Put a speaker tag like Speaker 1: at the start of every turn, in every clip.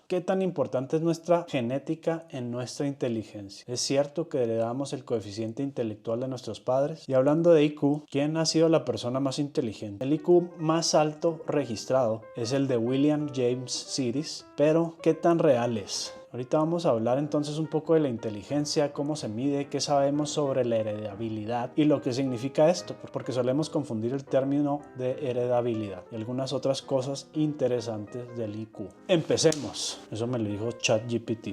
Speaker 1: ¿Qué tan importante es nuestra genética en nuestra inteligencia? ¿Es cierto que heredamos el coeficiente intelectual de nuestros padres? Y hablando de IQ, ¿quién ha sido la persona más inteligente? El IQ más alto registrado es el de William James Sidis, pero ¿qué tan real es? Ahorita vamos a hablar entonces un poco de la inteligencia, cómo se mide, qué sabemos sobre la heredabilidad y lo que significa esto, porque solemos confundir el término de heredabilidad y algunas otras cosas interesantes del IQ. Empecemos. Eso me lo dijo ChatGPT.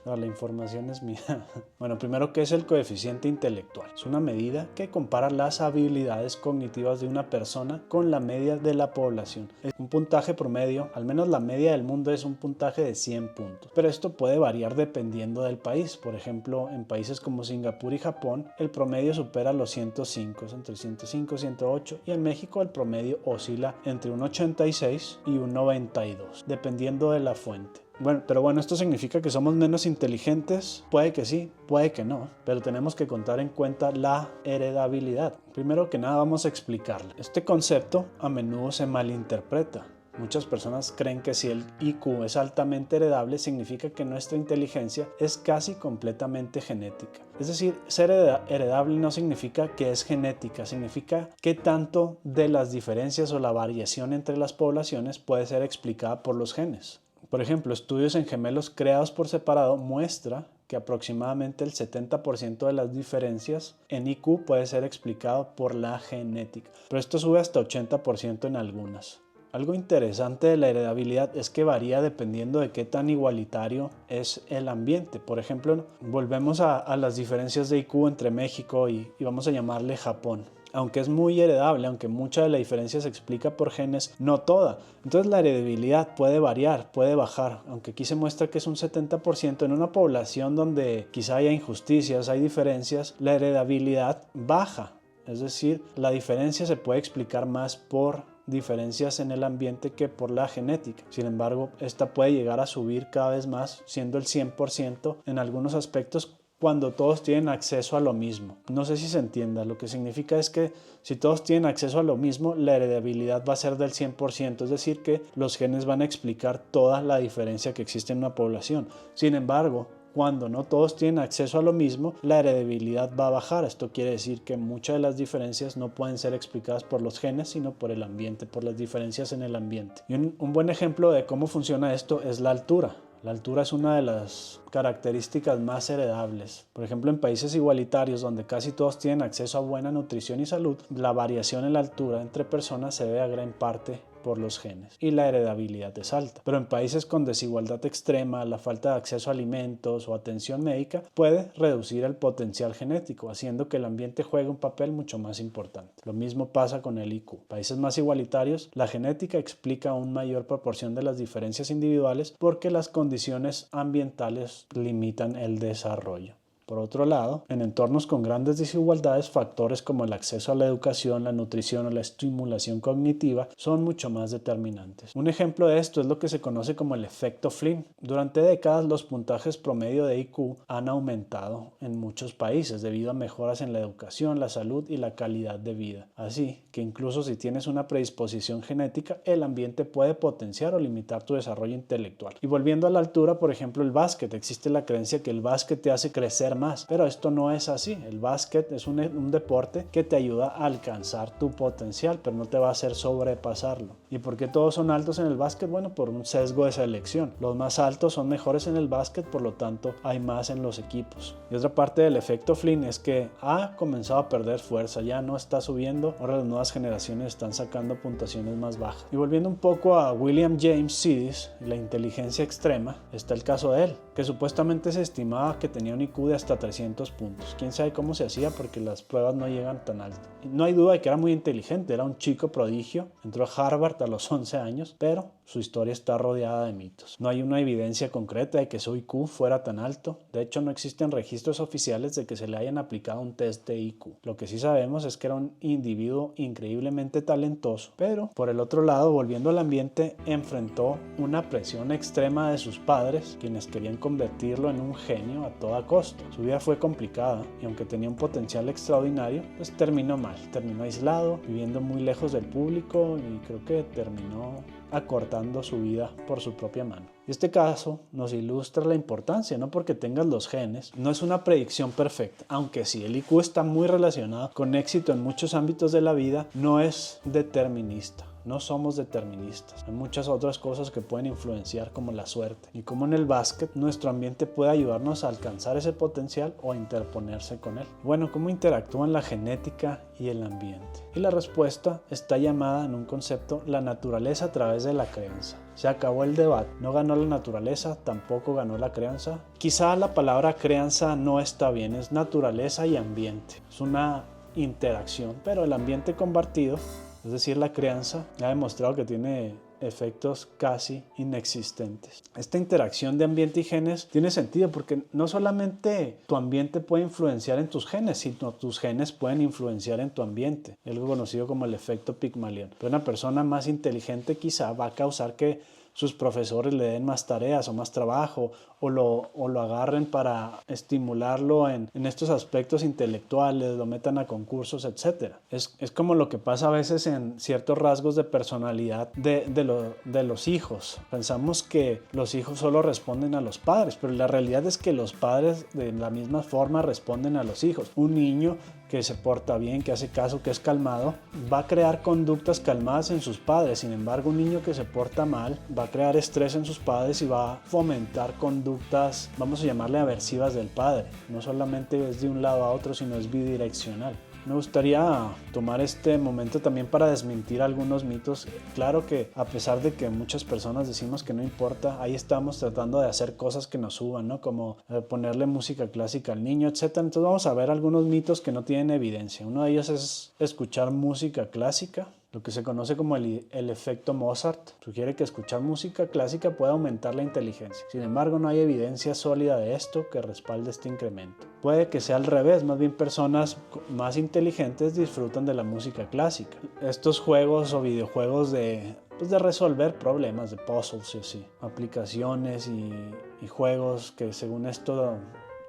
Speaker 1: No, la información es mía. Bueno, primero, ¿qué es el coeficiente intelectual? Es una medida que compara las habilidades cognitivas de una persona con la media de la población. Es un puntaje promedio, al menos la media del mundo es un puntaje de 100 puntos. Pero esto puede variar dependiendo del país. Por ejemplo, en países como Singapur y Japón, el promedio supera los 105, es entre 105 y 108, y en México el promedio oscila entre un 86 y un 92, dependiendo de la fuente. Pero bueno, ¿esto significa que somos menos inteligentes? Puede que sí, puede que no, pero tenemos que contar en cuenta la heredabilidad. Primero que nada vamos a explicarle. Este concepto a menudo se malinterpreta. Muchas personas creen que si el IQ es altamente heredable significa que nuestra inteligencia es casi completamente genética. Es decir, ser heredable no significa que es genética, significa que tanto de las diferencias o la variación entre las poblaciones puede ser explicada por los genes. Por ejemplo, estudios en gemelos creados por separado muestra que aproximadamente el 70% de las diferencias en IQ puede ser explicado por la genética, pero esto sube hasta 80% en algunas. Algo interesante de la heredabilidad es que varía dependiendo de qué tan igualitario es el ambiente. Por ejemplo, volvemos a las diferencias de IQ entre México y vamos a llamarle Japón. Aunque es muy heredable, aunque mucha de la diferencia se explica por genes, no toda. Entonces la heredabilidad puede variar, puede bajar, aunque aquí se muestra que es un 70% en una población donde quizá haya injusticias, hay diferencias, la heredabilidad baja. Es decir, la diferencia se puede explicar más por diferencias en el ambiente que por la genética. Sin embargo, esta puede llegar a subir cada vez más, siendo el 100% en algunos aspectos cuando todos tienen acceso a lo mismo. No sé si se entienda, lo que significa es que si todos tienen acceso a lo mismo, la heredabilidad va a ser del 100%, es decir, que los genes van a explicar toda la diferencia que existe en una población. Sin embargo, cuando no todos tienen acceso a lo mismo, la heredabilidad va a bajar. Esto quiere decir que muchas de las diferencias no pueden ser explicadas por los genes, sino por el ambiente, por las diferencias en el ambiente. Y un buen ejemplo de cómo funciona esto es la altura. La altura es una de las características más heredables. Por ejemplo, en países igualitarios donde casi todos tienen acceso a buena nutrición y salud, la variación en la altura entre personas se debe a gran parte por los genes y la heredabilidad es alta. Pero en países con desigualdad extrema, la falta de acceso a alimentos o atención médica puede reducir el potencial genético, haciendo que el ambiente juegue un papel mucho más importante. Lo mismo pasa con el IQ. En países más igualitarios, la genética explica una mayor proporción de las diferencias individuales porque las condiciones ambientales limitan el desarrollo. Por otro lado, en entornos con grandes desigualdades, factores como el acceso a la educación, la nutrición o la estimulación cognitiva son mucho más determinantes. Un ejemplo de esto es lo que se conoce como el efecto Flynn. Durante décadas, los puntajes promedio de IQ han aumentado en muchos países debido a mejoras en la educación, la salud y la calidad de vida. Así que incluso si tienes una predisposición genética, el ambiente puede potenciar o limitar tu desarrollo intelectual. Y volviendo a la altura, por ejemplo, el básquet. Existe la creencia que el básquet te hace crecer más, pero esto no es así. El básquet es un deporte que te ayuda a alcanzar tu potencial, pero no te va a hacer sobrepasarlo. ¿Y por qué todos son altos en el básquet? Bueno, por un sesgo de selección. Los más altos son mejores en el básquet, por lo tanto hay más en los equipos. Y otra parte del efecto Flynn es que ha comenzado a perder fuerza, ya no está subiendo, ahora las nuevas generaciones están sacando puntuaciones más bajas. Y volviendo un poco a William James Sidis, la inteligencia extrema, está el caso de él, que supuestamente se estimaba que tenía un IQ de hasta 300 puntos. Quién sabe cómo se hacía porque las pruebas no llegan tan alto. No hay duda de que era muy inteligente, era un chico prodigio, entró a Harvard a los 11 años, pero su historia está rodeada de mitos. No hay una evidencia concreta de que su IQ fuera tan alto. De hecho, no existen registros oficiales de que se le hayan aplicado un test de IQ. Lo que sí sabemos es que era un individuo increíblemente talentoso, pero por el otro lado, volviendo al ambiente, enfrentó una presión extrema de sus padres, quienes querían convertirlo en un genio a toda costa. Su vida fue complicada y aunque tenía un potencial extraordinario, pues terminó mal, terminó aislado, viviendo muy lejos del público y creo que terminó acortando su vida por su propia mano. Y este caso nos ilustra la importancia, no porque tengas los genes, no es una predicción perfecta, aunque sí, el IQ está muy relacionado con éxito en muchos ámbitos de la vida, no es determinista. No somos deterministas. Hay muchas otras cosas que pueden influenciar, como la suerte. Y como en el básquet, nuestro ambiente puede ayudarnos a alcanzar ese potencial o a interponerse con él. Bueno, ¿cómo interactúan la genética y el ambiente? Y la respuesta está llamada en un concepto: la naturaleza a través de la crianza. Se acabó el debate. No ganó la naturaleza, tampoco ganó la crianza. Quizá la palabra crianza no está bien, es naturaleza y ambiente. Es una interacción, pero el ambiente compartido, es decir, la crianza, ha demostrado que tiene efectos casi inexistentes. Esta interacción de ambiente y genes tiene sentido porque no solamente tu ambiente puede influenciar en tus genes, sino tus genes pueden influenciar en tu ambiente, algo conocido como el efecto Pigmalión. Pero una persona más inteligente quizá va a causar que sus profesores le den más tareas o más trabajo, o lo agarren para estimularlo en estos aspectos intelectuales, lo metan a concursos, etc. Es como lo que pasa a veces en ciertos rasgos de personalidad de los hijos. Pensamos que los hijos solo responden a los padres, pero la realidad es que los padres de la misma forma responden a los hijos. Un niño que se porta bien, que hace caso, que es calmado, va a crear conductas calmadas en sus padres. Sin embargo, un niño que se porta mal va a crear estrés en sus padres y va a fomentar conductas, vamos a llamarle aversivas del padre. No solamente es de un lado a otro, sino es bidireccional. Me gustaría tomar este momento también para desmentir algunos mitos. Claro que a pesar de que muchas personas decimos que no importa, ahí estamos tratando de hacer cosas que nos suban, ¿no? Como ponerle música clásica al niño, etc. Entonces vamos a ver algunos mitos que no tienen evidencia. Uno de ellos es escuchar música clásica. Lo que se conoce como el efecto Mozart sugiere que escuchar música clásica puede aumentar la inteligencia. Sin embargo, no hay evidencia sólida de esto que respalde este incremento. Puede que sea al revés, más bien personas más inteligentes disfrutan de la música clásica. Estos juegos o videojuegos de resolver problemas, de puzzles y así, aplicaciones y juegos que según esto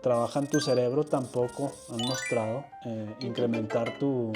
Speaker 1: trabajan tu cerebro, tampoco han mostrado incrementar tu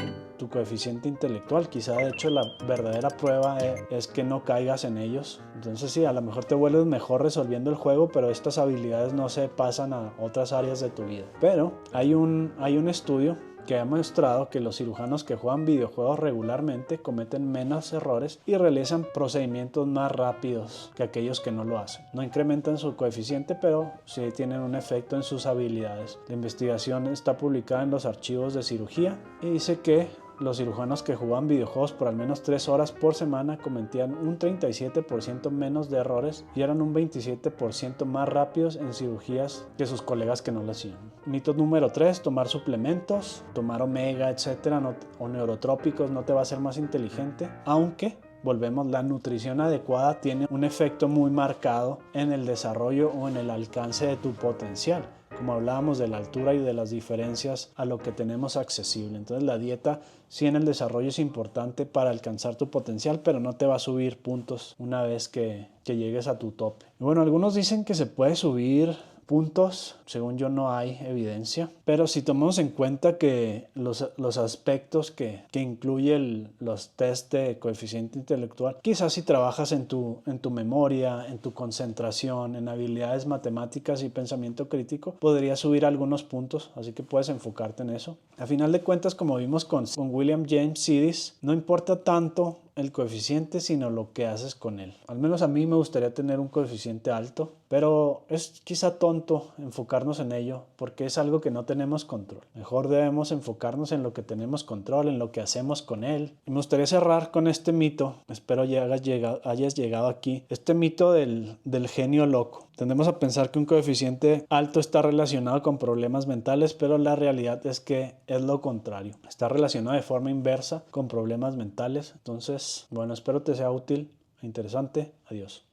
Speaker 1: coeficiente intelectual. Quizá de hecho la verdadera prueba es que no caigas en ellos. Entonces sí, a lo mejor te vuelves mejor resolviendo el juego, pero estas habilidades no se pasan a otras áreas de tu vida. Pero hay un estudio que ha mostrado que los cirujanos que juegan videojuegos regularmente cometen menos errores y realizan procedimientos más rápidos que aquellos que no lo hacen. No incrementan su coeficiente, pero sí tienen un efecto en sus habilidades. La investigación está publicada en los archivos de cirugía y dice que los cirujanos que jugaban videojuegos por al menos 3 horas por semana cometían un 37% menos de errores y eran un 27% más rápidos en cirugías que sus colegas que no lo hacían. Mito número 3, tomar suplementos, tomar omega, etcétera, o neurotrópicos no te va a hacer más inteligente, aunque volvemos, la nutrición adecuada tiene un efecto muy marcado en el desarrollo o en el alcance de tu potencial. Como hablábamos de la altura y de las diferencias a lo que tenemos accesible. Entonces la dieta sí en el desarrollo es importante para alcanzar tu potencial, pero no te va a subir puntos una vez que llegues a tu tope. Y bueno, algunos dicen que se puede subir puntos, según yo no hay evidencia, pero si tomamos en cuenta que los aspectos que incluye los test de coeficiente intelectual, quizás si trabajas en tu memoria, en tu concentración, en habilidades matemáticas y pensamiento crítico, podrías subir algunos puntos, así que puedes enfocarte en eso. A final de cuentas, como vimos con William James Sidis, no importa tanto el coeficiente, sino lo que haces con él. Al menos a mí me gustaría tener un coeficiente alto, pero es quizá tonto enfocarnos en ello porque es algo que no tenemos control. Mejor debemos enfocarnos en lo que tenemos control, en lo que hacemos con él. Y me gustaría cerrar con este mito, espero ya hayas llegado aquí, este mito del genio loco. Tendemos a pensar que un coeficiente alto está relacionado con problemas mentales, pero la realidad es que es lo contrario. Está relacionado de forma inversa con problemas mentales. Entonces, bueno, espero te sea útil e interesante. Adiós.